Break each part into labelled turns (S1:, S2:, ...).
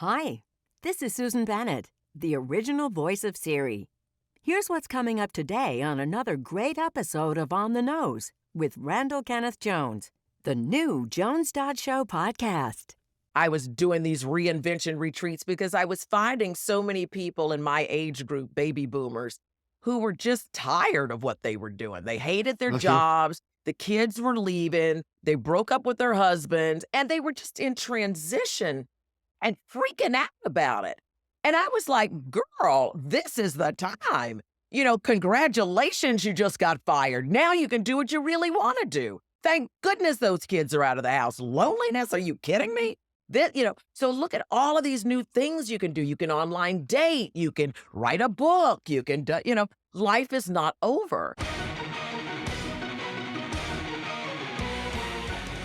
S1: Hi, this is Susan Bennett, the original voice of Siri. Here's what's coming up today on another great episode of On the Nose with Randall Kenneth Jones, the new Jones Show podcast.
S2: I was doing these reinvention retreats because I was finding so many people in my age group, baby boomers, who were just tired of what they were doing. They hated their jobs. The kids were leaving. They broke up with their husbands, and they were just in transition and freaking out about it. And I was like, girl, this is the time. Congratulations, you just got fired. Now you can do what you really want to do. Thank goodness those kids are out of the house. Loneliness, are you kidding me? So look at all of these new things you can do. You can online date. You can write a book. You can, life is not over.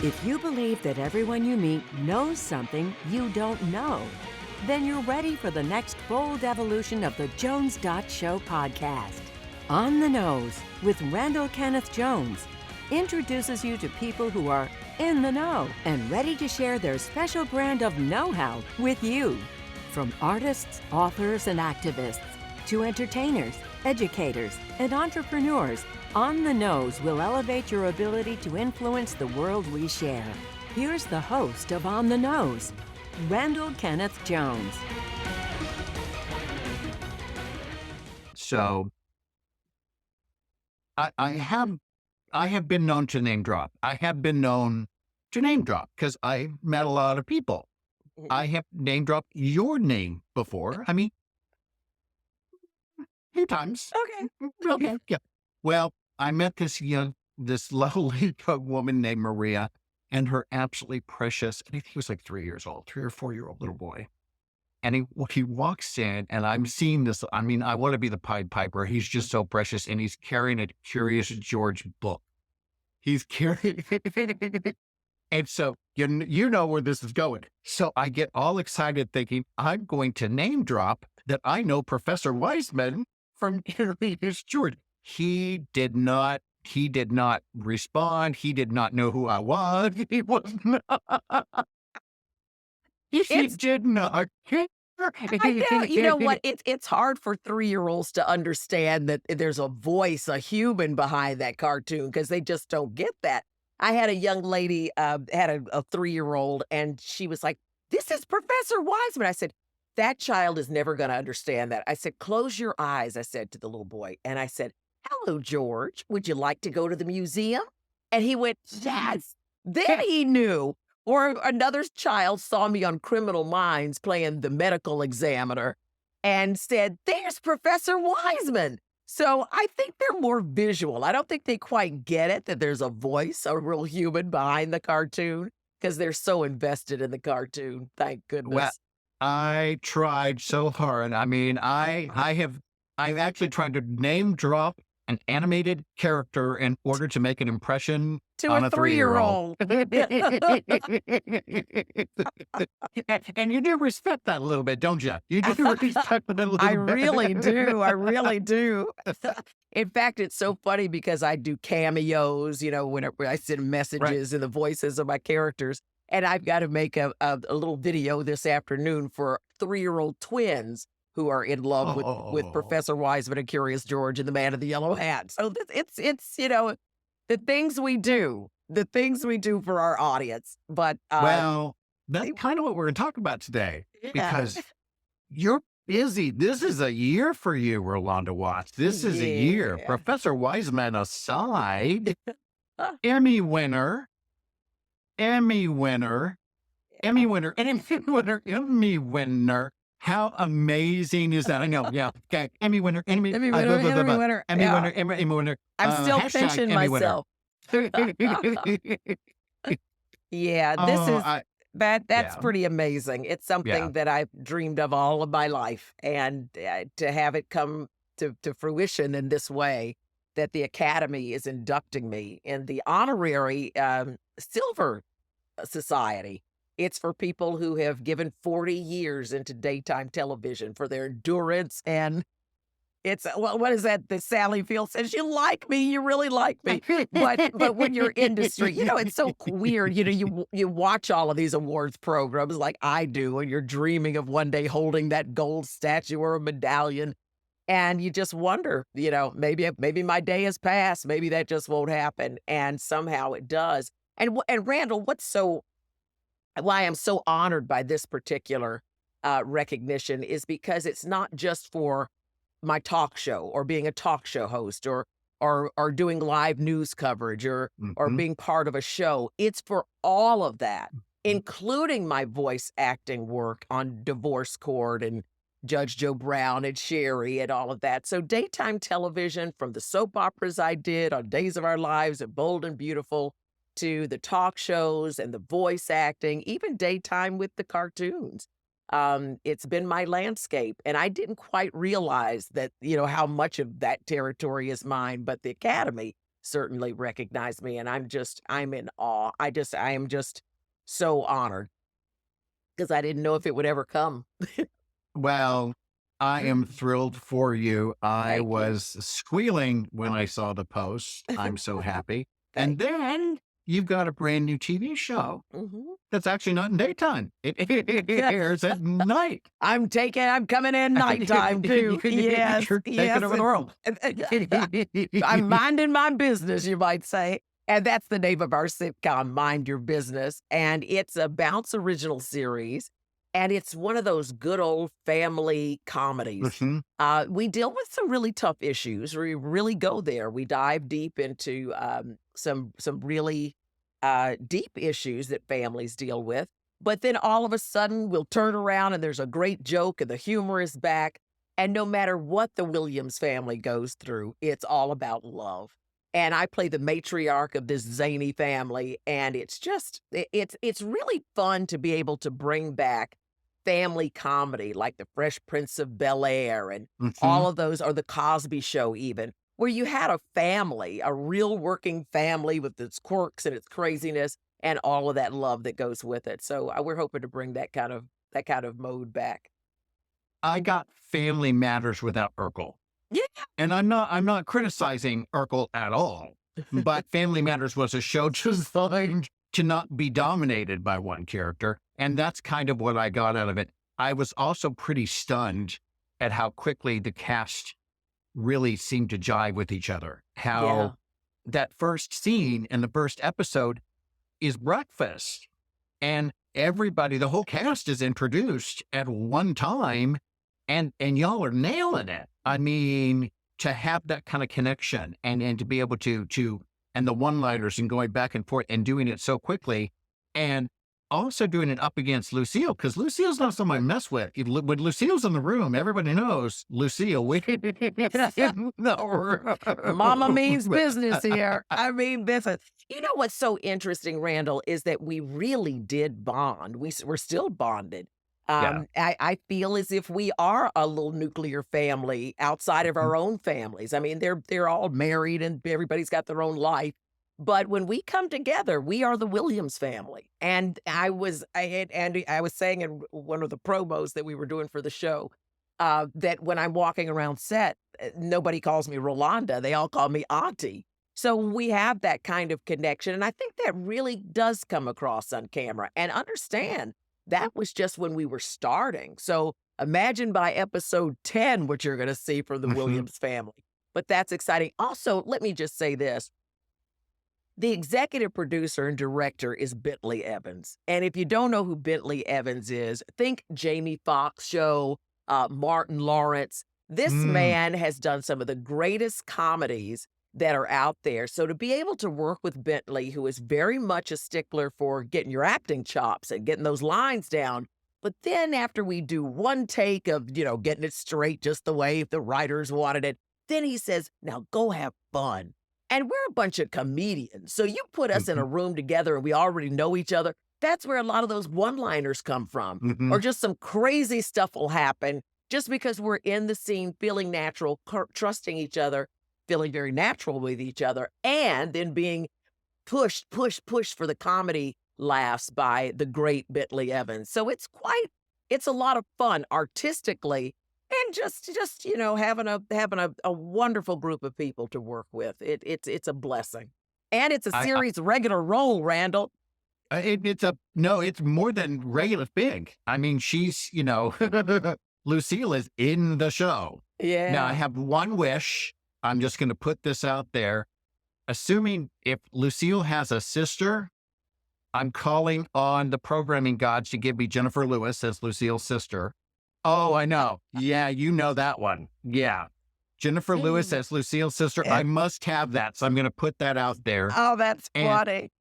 S1: If you believe that everyone you meet knows something you don't know, then you're ready for the next bold evolution of the Jones Show podcast. On the Nose with Randall Kenneth Jones introduces you to people who are in the know and ready to share their special brand of know-how with you. From artists, authors, and activists to entertainers, educators, and entrepreneurs, On the Nose will elevate your ability to influence the world we share. Here's the host of On the Nose, Randall Kenneth Jones.
S3: So I have been known to name drop. I have been known to name drop because I met a lot of people. I have name dropped your name before. I mean, a few times. Okay. Yeah. Well, I met this lovely young woman named Maria and her absolutely precious, I think he was like 3 years old, 3 or 4-year-old little boy. And he walks in and I'm seeing this. I mean, I want to be the Pied Piper. He's just so precious. And he's carrying a Curious George book. He's carrying, and so you know where this is going. So I get all excited thinking I'm going to name drop that I know Professor Wiseman from Curious George. He did not respond. He did not know who I was. He was not. He did not.
S2: I know. You know what? It's hard for 3-year-olds to understand that there's a voice, a human behind that cartoon because they just don't get that. I had a young lady, had a 3-year-old, and she was like, "This is Professor Wiseman." I said, "That child is never going to understand that." I said, "Close your eyes," I said to the little boy. And I said, "Hello, George. Would you like to go to the museum?" And he went, "Yes." Then he knew. Or another child saw me on Criminal Minds playing the medical examiner and said, "There's Professor Wiseman." So I think they're more visual. I don't think they quite get it that there's a voice, a real human behind the cartoon because they're so invested in the cartoon. Thank goodness.
S3: Well, I tried so hard. I mean, I'm actually trying to name drop an animated character in order to make an impression
S2: to
S3: on
S2: a
S3: a 3-year-old.
S2: 3-year-old.
S3: And you do respect that a little bit, don't you? You do respect it a little bit.
S2: I really do. I really do. In fact, it's so funny because I do cameos, whenever I send messages in the voices of my characters. And I've got to make a little video this afternoon for 3-year-old twins who are in love with Professor Wiseman and Curious George and the Man in the Yellow Hat. So it's the things we do for our audience. But
S3: well, that's kind of what we're going to talk about today because you're busy. This is a year for you, Rolonda Watts. This is a year. Professor Wiseman aside, Emmy winner. How amazing is that? I know. Yeah. Okay. Emmy winner.
S2: Emmy winner. I'm still pinching myself. Yeah, that's pretty amazing. It's something that I've dreamed of all of my life, and to have it come to fruition in this way, that the Academy is inducting me in the honorary Silver Society. It's for people who have given 40 years into daytime television for their endurance and It's, well, what is that? The Sally Field says, you like me, you really like me. But when you're industry, it's so weird. You watch all of these awards programs like I do, and you're dreaming of one day holding that gold statue or a medallion. And you just wonder, maybe my day has passed. Maybe that just won't happen. And somehow it does. And Randall, why I'm so honored by this particular recognition is because it's not just for my talk show or being a talk show host or doing live news coverage or being part of a show. It's for all of that, including my voice acting work on Divorce Court and Judge Joe Brown and Sherri and all of that. So daytime television, from the soap operas I did on Days of Our Lives and Bold and Beautiful to the talk shows and the voice acting, even daytime with the cartoons. It's been my landscape, and I didn't quite realize that, how much of that territory is mine, but the Academy certainly recognized me, and I'm in awe. I am just so honored because I didn't know if it would ever come.
S3: Well, I am thrilled for you. I
S2: Thank you.
S3: was squealing when I saw the post. I'm so happy. And then you've got a brand new TV show that's actually not in daytime. It airs at night.
S2: I'm coming in nighttime too. Yes,
S3: You're taking over the world.
S2: I'm minding my business, you might say. And that's the name of our sitcom, Mind Your Business. And it's a Bounce original series. And it's one of those good old family comedies. We deal with some really tough issues. We really go there. We dive deep into some really deep issues that families deal with. But then all of a sudden, we'll turn around and there's a great joke and the humor is back. And no matter what the Williams family goes through, it's all about love. And I play the matriarch of this zany family. And it's really fun to be able to bring back family comedy like the Fresh Prince of Bel-Air and all of those, or the Cosby Show even, where you had a family, a real working family with its quirks and its craziness and all of that love that goes with it. So we're hoping to bring that kind of mode back.
S3: I got Family Matters without Urkel.
S2: Yeah.
S3: And I'm not criticizing Urkel at all, but Family Matters was a show designed to not be dominated by one character. And that's kind of what I got out of it. I was also pretty stunned at how quickly the cast really seemed to jive with each other. How that first scene in the first episode is breakfast. And everybody, the whole cast is introduced at one time. And y'all are nailing it. I mean, to have that kind of connection and to be able to and the one-liners and going back and forth and doing it so quickly, and also doing it up against Lucille, because Lucille's not someone I mess with. When Lucille's in the room, everybody knows Lucille.
S2: Mama means business here. I mean business. You know what's so interesting, Randall, is that we really did bond. We're still bonded. I feel as if we are a little nuclear family outside of our own families. I mean, they're all married and everybody's got their own life. But when we come together, we are the Williams family. And I was saying in one of the promos that we were doing for the show, that when I'm walking around set, nobody calls me Rolonda. They all call me Auntie. So we have that kind of connection. And I think that really does come across on camera. And understand, that was just when we were starting. So imagine by episode 10 what you're going to see from the Williams family. But that's exciting. Also, let me just say this. The executive producer and director is Bentley Evans. And if you don't know who Bentley Evans is, think Jamie Foxx show, Martin Lawrence. This man has done some of the greatest comedies that are out there. So to be able to work with Bentley, who is very much a stickler for getting your acting chops and getting those lines down, but then after we do one take of, getting it straight just the way the writers wanted it, then he says, now go have fun. And we're a bunch of comedians. So you put us in a room together and we already know each other. That's where a lot of those one-liners come from. Or just some crazy stuff will happen just because we're in the scene, feeling natural, trusting each other, feeling very natural with each other, and then being pushed for the comedy laughs by the great Bentley Evans. So it's a lot of fun artistically. and just having a wonderful group of people to work with. It's a blessing, and it's a
S3: I
S2: series regular role, Randall.
S3: it's more than regular big. I mean, she's, Lucille is in the show. Now, I
S2: Yeah.
S3: have one wish. I'm just going to put this out there. Assuming if Lucille has a sister, I'm calling on the programming gods to give me Jennifer Lewis as Lucille's sister. Oh, I know. Yeah, you know that one. Yeah. Jennifer Lewis
S2: Mm.
S3: as Lucille's sister.
S2: Eh,
S3: I must have that. So I'm going to put that out there.
S2: Oh, that's
S3: And
S2: funny.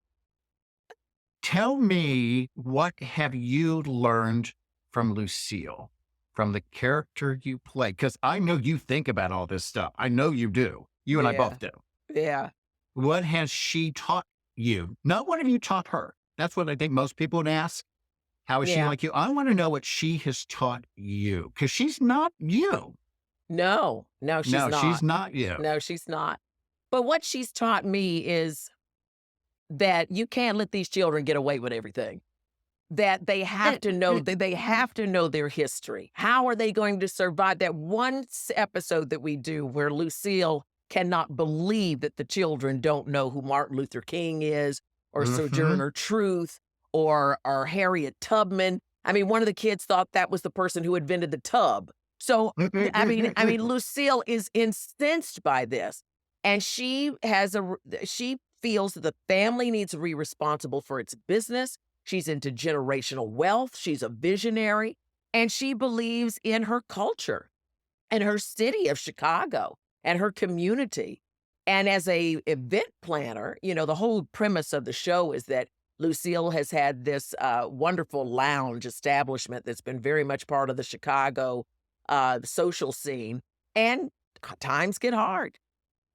S3: tell me, what have you learned from Lucille, from the character you play? Because I know you think about all this stuff. I know you do. You and I
S2: Yeah.
S3: both do.
S2: Yeah.
S3: What has she taught you? Not what have you taught her? That's what I think most people would ask. How is she
S2: Yeah.
S3: like you? I want to know what she has taught you, because she's not you.
S2: No, she's
S3: No, she's
S2: not.
S3: not you.
S2: No, she's not. But what she's taught me is that you can't let these children get away with everything. That they have to know that they have to know their history. How are they going to survive? That one episode that we do where Lucille cannot believe that the children don't know who Martin Luther King is, or
S3: Mhm.
S2: Sojourner Truth, or Harriet Tubman. I mean, one of the kids thought that was the person who invented the tub. So, I mean, Lucille is incensed by this, and she feels that the family needs to be responsible for its business. She's into generational wealth. She's a visionary, and she believes in her culture and her city of Chicago and her community. And as a event planner, the whole premise of the show is that Lucille has had this wonderful lounge establishment that's been very much part of the Chicago social scene. And times get hard.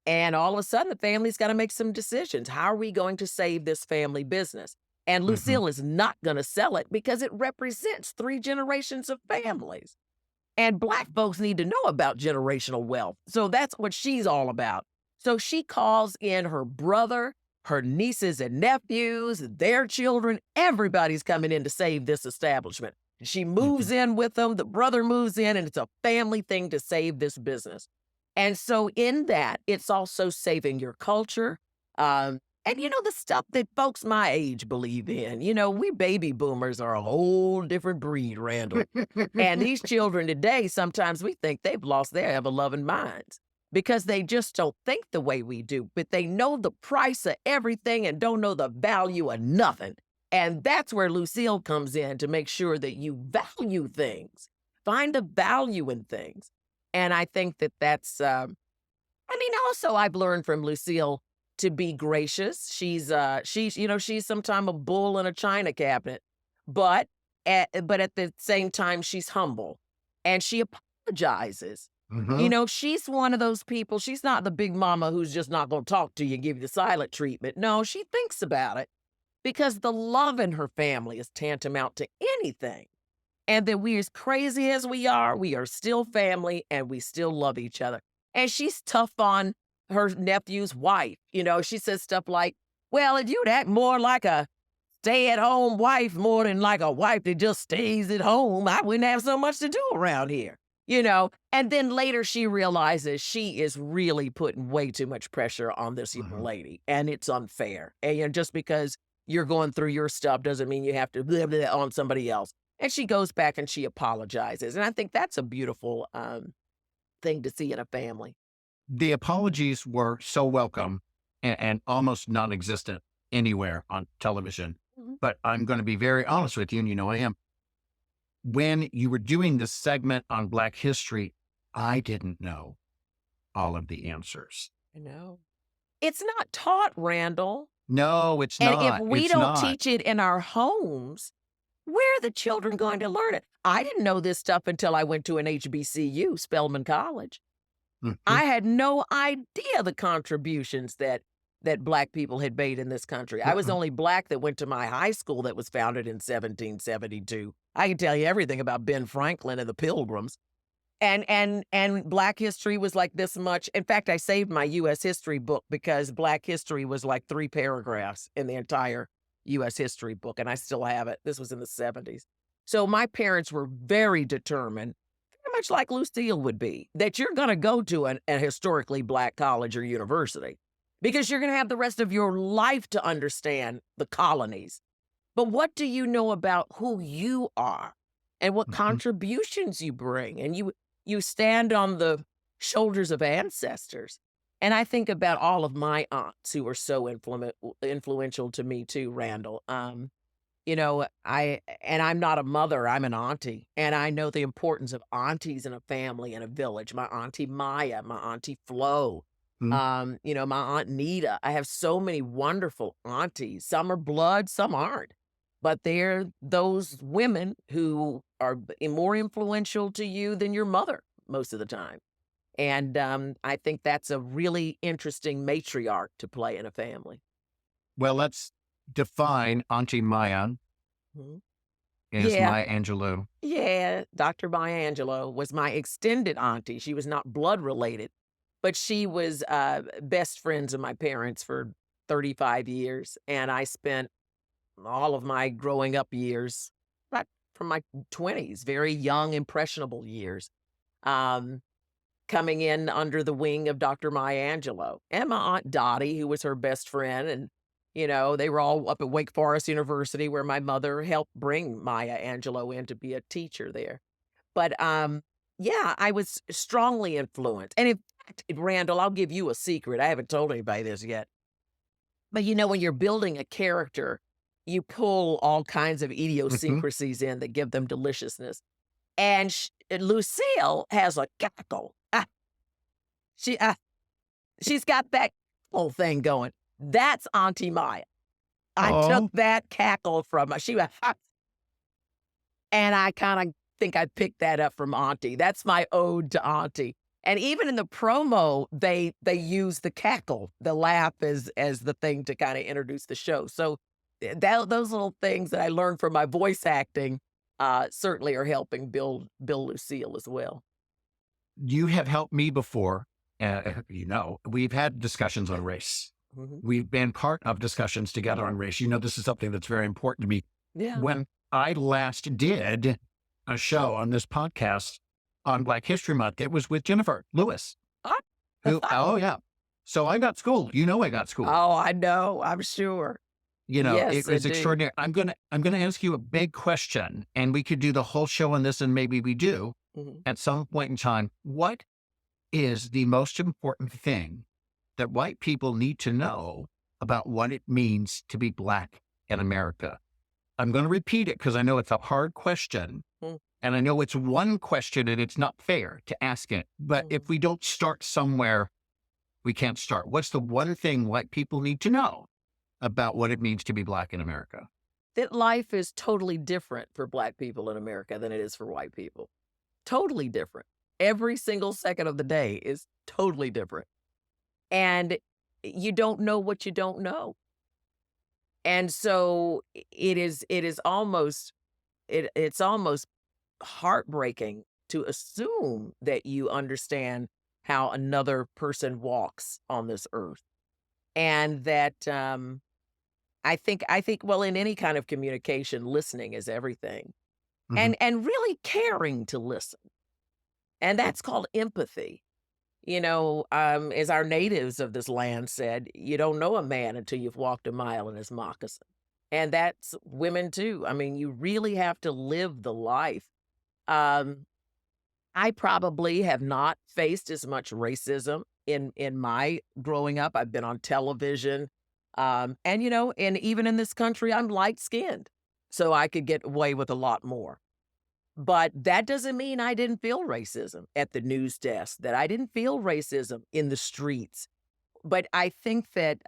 S2: And all of a sudden, the family's got to make some decisions. How are we going to save this family business? And
S3: Mhm.
S2: Lucille is not going to sell it because it represents 3 generations of families. And Black folks need to know about generational wealth. So that's what she's all about. So she calls in her brother, her nieces and nephews, their children. Everybody's coming in to save this establishment. She moves
S3: Mhm.
S2: in with them. The brother moves in, and it's a family thing to save this business. And so in that, it's also saving your culture. And the stuff that folks my age believe in. We baby boomers are a whole different breed, Randall. And these children today, sometimes we think they've lost their ever-loving minds because they just don't think the way we do, but they know the price of everything and don't know the value of nothing. And that's where Lucille comes in to make sure that you value things, find the value in things. And I think that also I've learned from Lucille to be gracious. She's sometimes a bull in a china cabinet, but at the same time, she's humble and she apologizes.
S3: Mhm.
S2: She's one of those people. She's not the big mama who's just not going to talk to you and give you the silent treatment. No, she thinks about it because the love in her family is tantamount to anything. And that we, as crazy as we are still family and we still love each other. And she's tough on her nephew's wife. She says stuff like, well, if you'd act more like a stay-at-home wife more than like a wife that just stays at home, I wouldn't have so much to do around here. And then later she realizes she is really putting way too much pressure on this young
S3: Mhm.
S2: lady, and it's unfair. And just because you're going through your stuff doesn't mean you have to blah, blah, on somebody else. And she goes back and she apologizes. And I think that's a beautiful thing to see in a family.
S3: The apologies were so welcome and almost non-existent anywhere on television.
S2: Mhm.
S3: But I'm going to be very honest with you, and you know I am. When you were doing this segment on Black history, I didn't know all of the answers.
S2: I know. It's not taught, Randall.
S3: No, it's
S2: And if
S3: not.
S2: we
S3: It's
S2: don't
S3: not.
S2: teach it in our homes, where are the children going to learn it? I didn't know this stuff until I went to an HBCU, Spelman College.
S3: Mhm.
S2: I had no idea the contributions that Black people had made in this country. I was the
S3: Mhm.
S2: only Black that went to my high school that was founded in 1772. I can tell you everything about Ben Franklin and the Pilgrims. And Black history was like this much. In fact, I saved my U.S. history book because Black history was like 3 paragraphs in the entire U.S. history book, and I still have it. This was in the 70s. So my parents were very determined, very much like Lucille would be, that you're going to go to a historically Black college or university because you're going to have the rest of your life to understand the colonies. But what do you know about who you are and what contributions you bring? And you stand on the shoulders of ancestors. And I think about all of my aunts who were so influential to me too, Randall. I'm not a mother, I'm an auntie. And I know the importance of aunties in a family, in a village. My auntie Maya, my auntie Flo, my aunt Nita. I have so many wonderful aunties. Some are blood, some aren't. But they're those women who are more influential to you than your mother most of the time. And I think that's a really interesting matriarch to play in a family.
S3: Well, let's define Auntie Maya as Maya Angelou.
S2: Yeah, Dr. Maya Angelou was my extended auntie. She was not blood related, but she was best friends of my parents for 35 years. And I spent all of my growing up years, right from my 20s, very young, impressionable years, coming in under the wing of Dr. Maya Angelou and my Aunt Dottie, who was her best friend. And, they were all up at Wake Forest University where my mother helped bring Maya Angelou in to be a teacher there. But, I was strongly influenced. And in fact, Randall, I'll give you a secret. I haven't told anybody this yet. But, when you're building a character, you pull all kinds of idiosyncrasies in that give them deliciousness. And Lucille has a cackle. She's got that whole thing going. That's Auntie Maya. I took that cackle from her. She went, and I kind of think I picked that up from Auntie. That's my ode to Auntie. And even in the promo, they use the cackle, the laugh as the thing to kind of introduce the show. So those little things that I learned from my voice acting certainly are helping build Lucille as well.
S3: You have helped me before. We've had discussions on race. We've been part of discussions together on race. This is something that's very important to me.
S2: Yeah.
S3: When I last did a show on this podcast on Black History Month, it was with Jennifer Lewis. So I got schooled. I got schooled.
S2: Oh, I know. I'm sure.
S3: Yes, it was extraordinary. I'm gonna ask you a big question, and we could do the whole show on this, and maybe we do at some point in time. What is the most important thing that white people need to know about what it means to be Black in America? I'm going to repeat it because I know it's a hard question, and I know it's one question, and it's not fair to ask it. But if we don't start somewhere, we can't start. What's the one thing white people need to know about what it means to be Black in America?
S2: That life is totally different for Black people in America than it is for white people. Totally different. Every single second of the day is totally different. And you don't know what you don't know. And so it's almost heartbreaking to assume that you understand how another person walks on this earth. And that I think well, in any kind of communication, listening is everything. And really caring to listen. And that's called empathy. As our natives of this land said, you don't know a man until you've walked a mile in his moccasin. And that's women too. I mean, you really have to live the life. I probably have not faced as much racism in my growing up. I've been on television. And even in this country, I'm light-skinned. So I could get away with a lot more. But that doesn't mean I didn't feel racism at the news desk, that I didn't feel racism in the streets. But I think that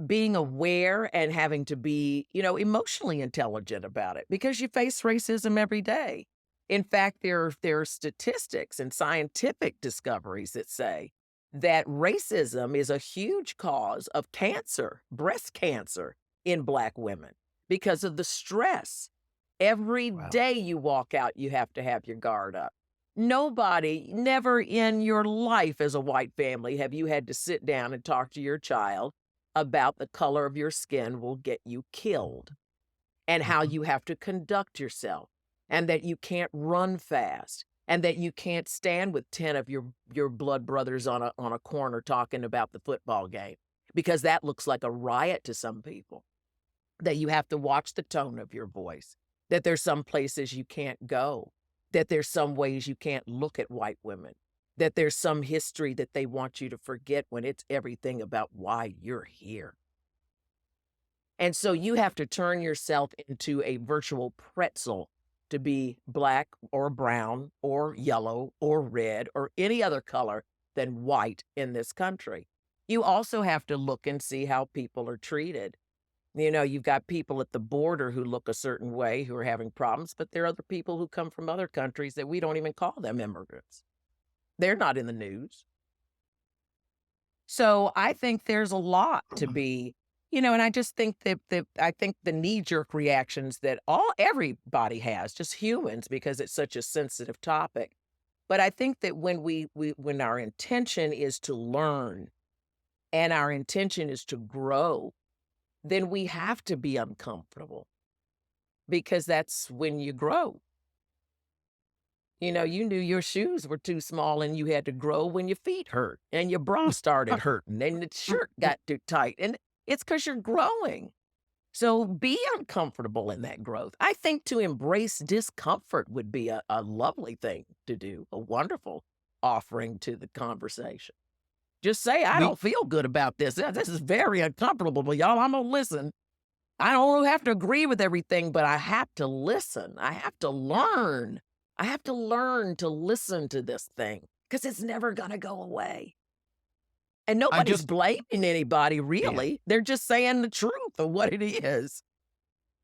S2: being aware and having to be, emotionally intelligent about it, because you face racism every day. In fact, there are statistics and scientific discoveries that say that racism is a huge cause of cancer, breast cancer in Black women because of the stress. Every day you walk out, you have to have your guard up. Never in your life as a white family have you had to sit down and talk to your child about the color of your skin will get you killed and how you have to conduct yourself. and that you can't run fast, and that you can't stand with 10 of your blood brothers on a corner talking about the football game, because that looks like a riot to some people. That you have to watch the tone of your voice, that there's some places you can't go, that there's some ways you can't look at white women, that there's some history that they want you to forget when it's everything about why you're here. And so you have to turn yourself into a virtual pretzel to be black or brown or yellow or red or any other color than white in this country. You also have to look and see how people are treated. You know, you've got people at the border who look a certain way who are having problems, but there are other people who come from other countries that we don't even call them immigrants. They're not in the news. So I think there's a lot to be, you know, and I just think that I think the knee-jerk reactions that everybody has, just humans, because it's such a sensitive topic. But I think that when when our intention is to learn and our intention is to grow, then we have to be uncomfortable, because that's when you grow. You know, you knew your shoes were too small and you had to grow when your feet hurt and your bra started hurting and the shirt got too tight. And it's because you're growing. So be uncomfortable in that growth. I think to embrace discomfort would be a lovely thing to do, a wonderful offering to the conversation. Just say, I don't feel good about this. This is very uncomfortable, but y'all, I'm going to listen. I don't have to agree with everything, but I have to listen. I have to learn. I have to learn to listen to this thing, because it's never going to go away. And nobody's blaming anybody, really. Yeah. They're just saying the truth of what it is.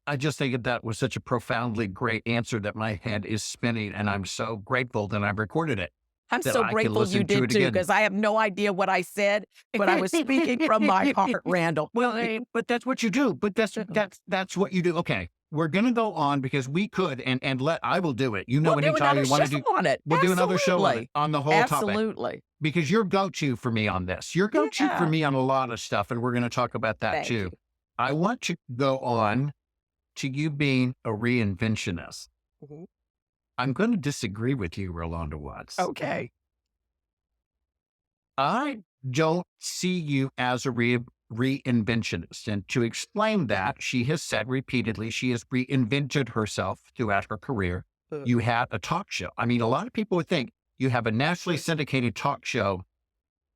S3: I just think that was such a profoundly great answer that my head is spinning, and I'm so grateful that I recorded it.
S2: I'm so grateful you did too, because I have no idea what I said, but I was speaking from my heart, Randall.
S3: Well, but that's what you do. But that's what you do. Okay, we're gonna go on, because we could and I will do it. You know, anytime you want to do
S2: on it,
S3: we'll do another show on the whole topic.
S2: Absolutely,
S3: because you're go-to for me on this. You're go-to for me on a lot of stuff, and we're going to talk about that
S2: Thank
S3: too.
S2: you.
S3: I want to go on to you being a reinventionist.
S2: Mm-hmm.
S3: I'm going to disagree with you, Rolonda Watts.
S2: Okay.
S3: I don't see you as a reinventionist. And to explain that, she has said repeatedly she has reinvented herself throughout her career. You had a talk show. I mean, a lot of people would think you have a nationally syndicated talk show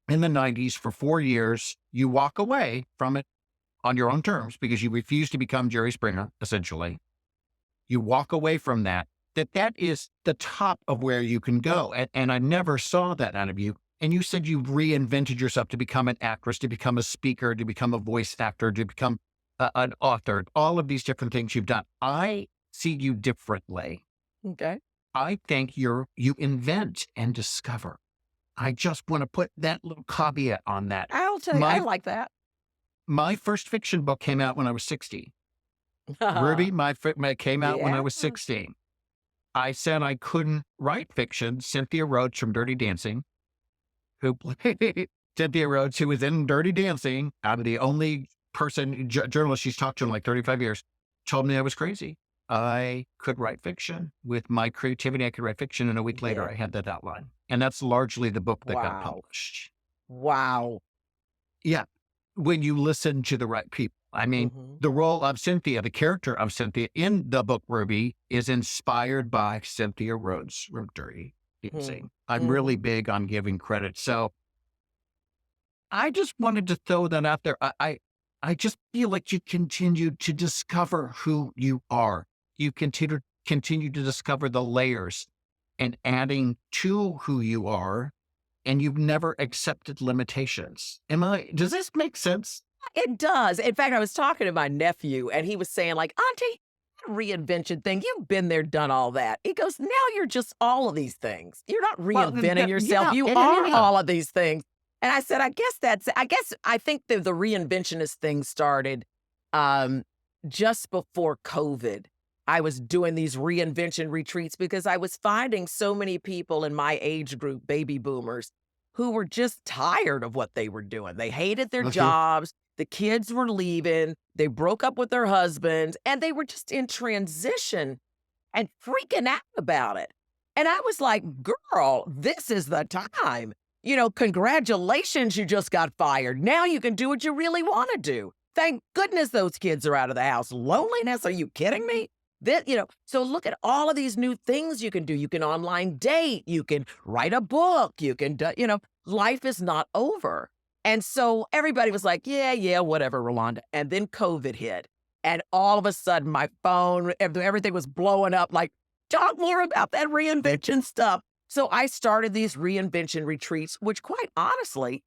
S3: in the 90s for 4 years. You walk away from it on your own terms because you refuse to become Jerry Springer, essentially. You walk away from that is the top of where you can go. And I never saw that out of you. And you said you reinvented yourself to become an actress, to become a speaker, to become a voice actor, to become an author, all of these different things you've done. I see you differently.
S2: Okay.
S3: I think you invent and discover. I just want to put that little caveat on that.
S2: I'll tell you, I like that.
S3: My first fiction book came out when I was 60. Ruby, came out when I was 16. I said I couldn't write fiction. Cynthia Rhodes from Dirty Dancing, who played Cynthia Rhodes, who was in Dirty Dancing, out of the only journalist she's talked to in like 35 years, told me I was crazy. I could write fiction. With my creativity, I could write fiction. And a week later, I had that outline. And that's largely the book that got published.
S2: Wow.
S3: Yeah. When you listen to the right people. I mean, the role of Cynthia, the character of Cynthia in the book Ruby, is inspired by Cynthia Rhodes from Dirty Dancing. I'm really big on giving credit. So I just wanted to throw that out there. I just feel like you continue to discover who you are. You continue to discover the layers and adding to who you are, and you've never accepted limitations. Does this make sense?
S2: It does. In fact, I was talking to my nephew, and he was saying, like, Auntie, that reinvention thing, you've been there, done all that. He goes, now you're just all of these things. You're not reinventing yourself. You are all of these things. And I said, I think the reinventionist thing started just before COVID. I was doing these reinvention retreats because I was finding so many people in my age group, baby boomers, who were just tired of what they were doing. They hated their jobs. The kids were leaving. They broke up with their husbands, and they were just in transition. and freaking out about it. And I was like, girl, this is the time. Congratulations, you just got fired. Now you can do what you really want to do. Thank goodness those kids are out of the house. Loneliness, are you kidding me? So look at all of these new things you can do. You can online date. You can write a book. You can, life is not over. And so everybody was like, yeah, whatever, Rolonda. And then COVID hit. And all of a sudden, my phone, everything was blowing up like, talk more about that reinvention stuff. So I started these reinvention retreats, which quite honestly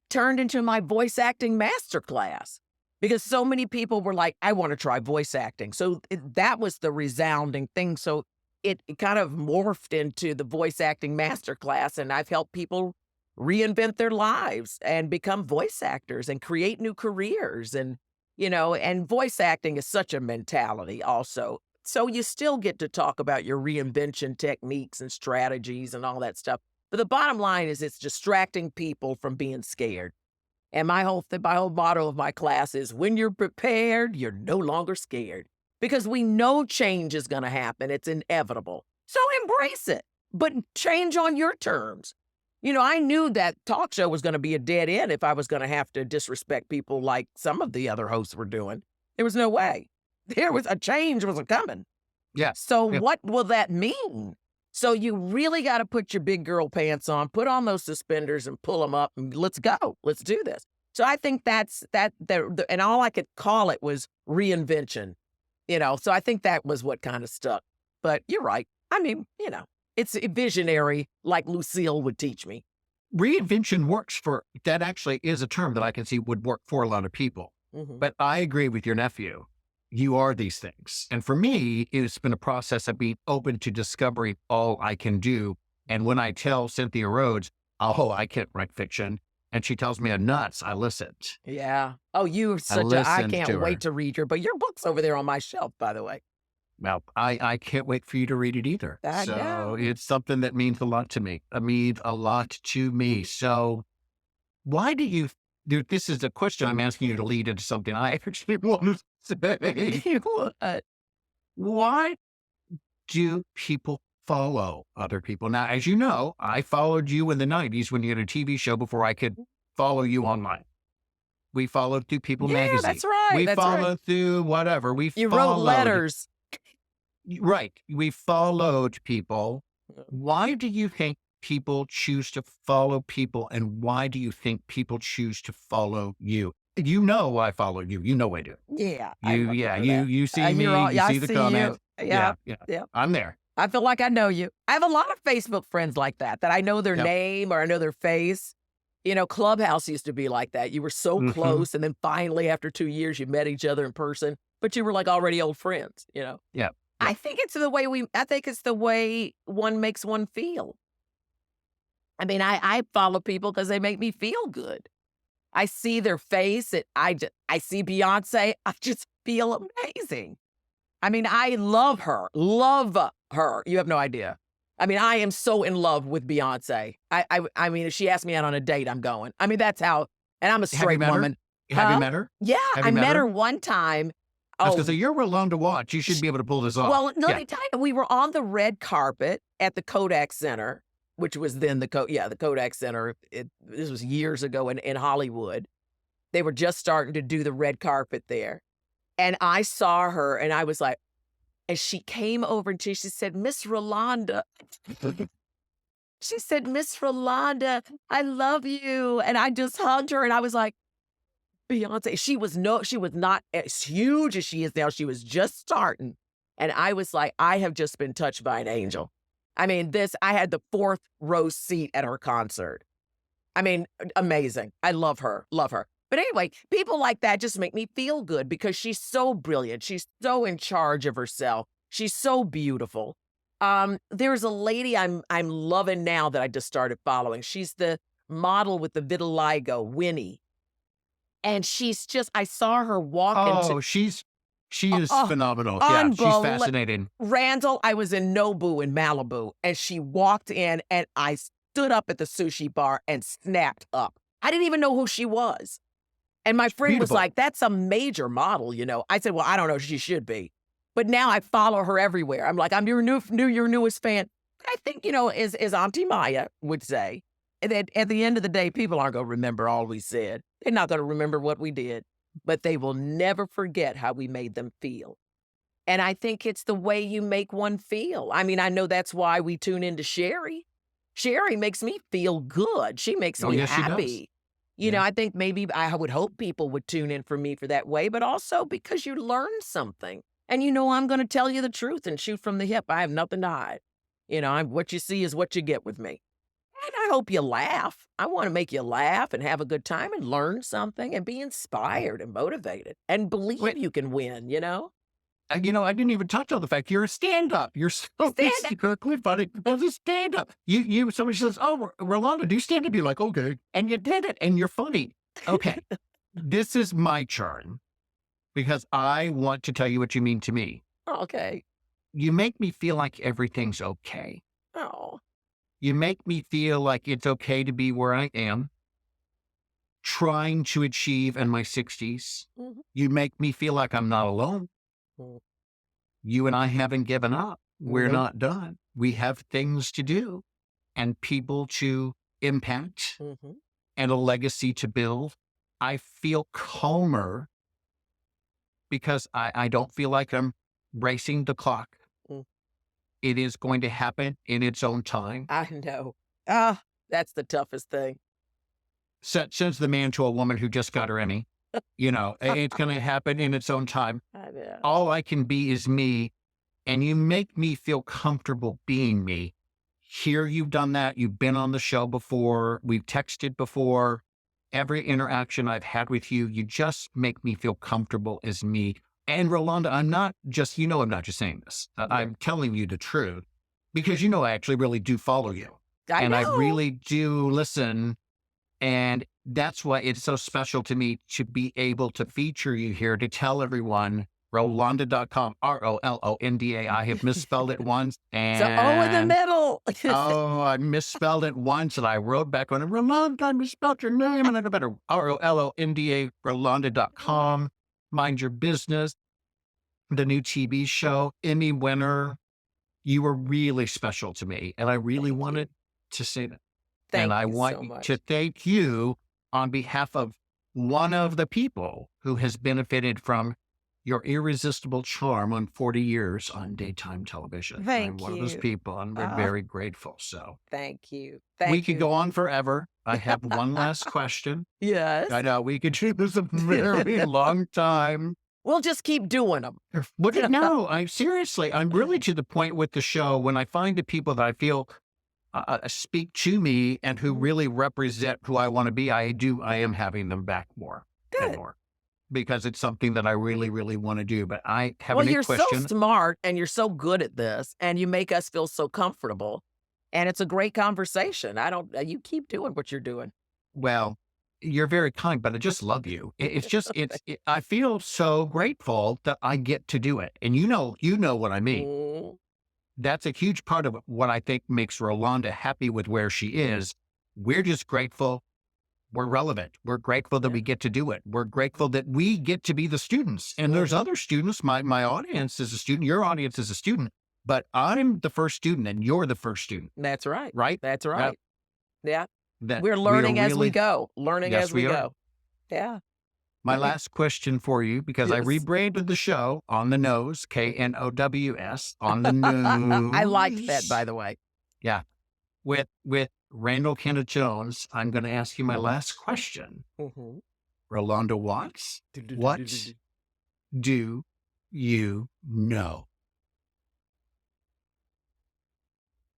S2: turned into my voice acting masterclass because so many people were like, I want to try voice acting. So that was the resounding thing. So it kind of morphed into the voice acting masterclass, and I've helped people reinvent their lives and become voice actors and create new careers. And voice acting is such a mentality also. So you still get to talk about your reinvention techniques and strategies and all that stuff. But the bottom line is it's distracting people from being scared. And my whole motto of my class is when you're prepared, you're no longer scared. Because we know change is going to happen. It's inevitable. So embrace it, but change on your terms. I knew that talk show was going to be a dead end if I was going to have to disrespect people like some of the other hosts were doing. There was no way. There was a change was coming.
S3: Yeah.
S2: So what will that mean? So you really got to put your big girl pants on, put on those suspenders and pull them up and let's go. Let's do this. So I think that's and all I could call it was reinvention, so I think that was what kind of stuck. But you're right. I mean, it's visionary like Lucille would teach me.
S3: Reinvention works that actually is a term that I can see would work for a lot of people.
S2: Mm-hmm.
S3: But I agree with your nephew. You are these things. And for me, it's been a process of being open to discovering all I can do. And when I tell Cynthia Rhodes, I can't write fiction, and she tells me I'm nuts, I listened.
S2: Yeah. Oh, you're I can't wait to read but your book's over there on my shelf, by the way.
S3: Well, I can't wait for you to read it either. So it's something that means a lot to me. It means a lot to me. So why do you, this is a question I'm asking you to lead into something I actually want to say. Why do people follow other people? Now, as you know, I followed you in the 90s when you had a TV show before I could follow you online. We followed through People Magazine.
S2: That's right.
S3: We followed through whatever.
S2: You wrote letters.
S3: Right. We followed people. Why do you think people choose to follow people, and why do you think people choose to follow you? I follow you. I do.
S2: Yeah.
S3: You see me. You see the comments.
S2: Yeah.
S3: I'm there.
S2: I feel like I know you. I have a lot of Facebook friends like that I know their name or I know their face. Clubhouse used to be like that. You were so close, and then finally, after 2 years, you met each other in person, but you were like already old friends.
S3: Yeah.
S2: I think it's the way it's the way one makes one feel. I mean, I follow people because they make me feel good. I see their face. I see Beyonce. I just feel amazing. I mean, I love her. You have no idea. I mean, I am so in love with Beyonce. I mean, if she asked me out on a date, I'm going. I mean, that's how, and I'm a straight woman.
S3: Have you met her?
S2: Yeah, I met her one time.
S3: I was going to say, you're Rolonda Watts. You should be able to pull this off.
S2: Well, let me tell you, we were on the red carpet at the Kodak Center, which was then the Kodak Center. This was years ago in Hollywood. They were just starting to do the red carpet there. And I saw her and I was like, and she came over and she said, Miss Rolonda. She said, Miss Rolonda, I love you. And I just hugged her and I was like, Beyonce. She was not as huge as she is now. She was just starting. And I was like, I have just been touched by an angel. I mean, I had the 4th row seat at her concert. I mean, amazing. I love her. But anyway, people like that just make me feel good because she's so brilliant. She's so in charge of herself. She's so beautiful. There's a lady I'm loving now that I just started following. She's the model with the vitiligo, Winnie. And she's just, I saw her walk into...
S3: she is phenomenal. Yeah, she's fascinating.
S2: Randall, I was in Nobu in Malibu, and she walked in, and I stood up at the sushi bar and snapped up. I didn't even know who she was. And my friend was like, that's a major model, I said, well, I don't know, she should be. But now I follow her everywhere. I'm like, I'm your newest fan. But I think, as Auntie Maya would say, that at the end of the day, people aren't going to remember all we said. They're not going to remember what we did, but they will never forget how we made them feel. And I think it's the way you make one feel. I mean, I know that's why we tune into Sherri. Sherri makes me feel good. She makes me
S3: yes, she does.
S2: happy. I think maybe I would hope people would tune in for me for that way, but also because you learn something. And I'm going to tell you the truth and shoot from the hip. I have nothing to hide. What you see is what you get with me. And I hope you laugh. I want to make you laugh and have a good time and learn something and be inspired and motivated and believe you can win,
S3: I didn't even touch on the fact you're a stand-up. You're so basically funny as a stand-up. Somebody says, "Oh, Rolonda, do stand-up?" You're like, "Okay," and you did it, and you're funny. Okay, this is my turn because I want to tell you what you mean to me.
S2: Okay.
S3: You make me feel like everything's okay.
S2: Oh.
S3: You make me feel like it's okay to be where I am, trying to achieve in my 60s.
S2: Mm-hmm.
S3: You make me feel like I'm not alone. You and I haven't given up. We're not done. We have things to do and people to impact and a legacy to build. I feel calmer because I don't feel like I'm racing the clock. It is going to happen in its own time.
S2: I know. That's the toughest thing.
S3: Says the man to a woman who just got her Emmy. It's going to happen in its own time.
S2: I know.
S3: All I can be is me, and you make me feel comfortable being me. Here you've done that. You've been on the show before. We've texted before. Every interaction I've had with you, you just make me feel comfortable as me. And Rolonda, I'm not just saying this. I'm telling you the truth because I actually really do follow you.
S2: I know.
S3: I really do listen. And that's why it's so special to me to be able to feature you here, to tell everyone, Rolonda.com, Rolonda. I have misspelled it once. And
S2: so O in the middle.
S3: I misspelled it once and I wrote back on it, Rolonda, I misspelled your name. And I go better, Rolonda, Rolonda.com. Mind your business. The new TV show, Emmy winner. You were really special to me. And I really wanted to say that.
S2: And
S3: I want to thank you on behalf of one of the people who has benefited from your irresistible charm on 40 years on daytime television. I'm one of those people, and we're very grateful. So
S2: thank you.
S3: We could go on forever. I have one last question.
S2: Yes.
S3: I know we could do this a very long time.
S2: We'll just keep doing them.
S3: No, I'm really to the point with the show when I find the people that I feel speak to me and who really represent who I want to be, I am having them back more and more because it's something that I really, really want to do. But I have a question.
S2: Well, you're so smart and you're so good at this and you make us feel so comfortable and it's a great conversation. You keep doing what you're doing.
S3: Well, you're very kind, but I just love you. I feel so grateful that I get to do it. And you know what I mean. That's a huge part of what I think makes Rolonda happy with where she is. We're just grateful we're relevant. We're grateful that we get to do it. We're grateful that we get to be the students. And there's other students. My audience is a student. Your audience is a student. But I'm the first student and you're the first student.
S2: That's right.
S3: Right?
S2: That's right. Yeah. We're learning as we go. Learning as we go. Yeah.
S3: My last question for you, because I rebranded the show On the Nose, KNOWS, On the Nose.
S2: I like that, by the way.
S3: Yeah. With Randall Kenneth Jones, I'm going to ask you my last question. Rolonda Watts, what do you know?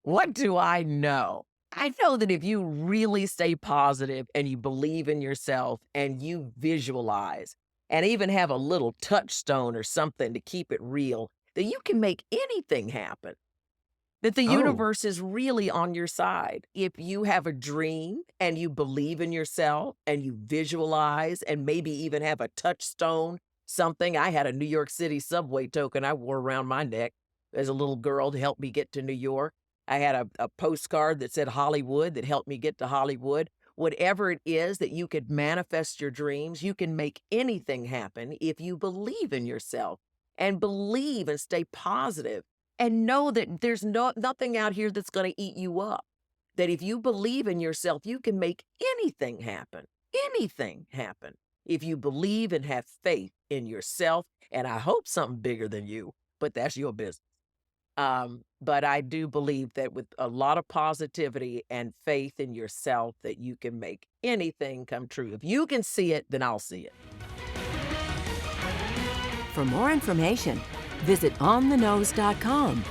S2: What do I know? I know that if you really stay positive and you believe in yourself and you visualize and even have a little touchstone or something to keep it real, that you can make anything happen. That the universe is really on your side. If you have a dream and you believe in yourself and you visualize and maybe even have a touchstone, something. I had a New York City subway token I wore around my neck as a little girl to help me get to New York. I had a postcard that said Hollywood that helped me get to Hollywood. Whatever it is that you could manifest your dreams, you can make anything happen if you believe in yourself. and believe and stay positive and know that there's nothing out here that's going to eat you up. That if you believe in yourself, you can make anything happen. Anything happen. If you believe and have faith in yourself, and I hope something bigger than you, but that's your business. But I do believe that with a lot of positivity and faith in yourself, that you can make anything come true. If you can see it, then I'll see it.
S1: For more information, visit onthenose.com.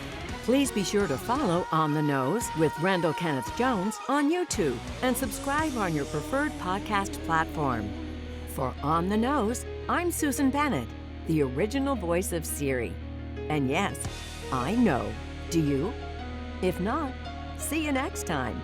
S1: Please be sure to follow On the Nose with Randall Kenneth Jones on YouTube and subscribe on your preferred podcast platform. For On the Nose, I'm Susan Bennett, the original voice of Siri. And yes, I know. Do you? If not, see you next time.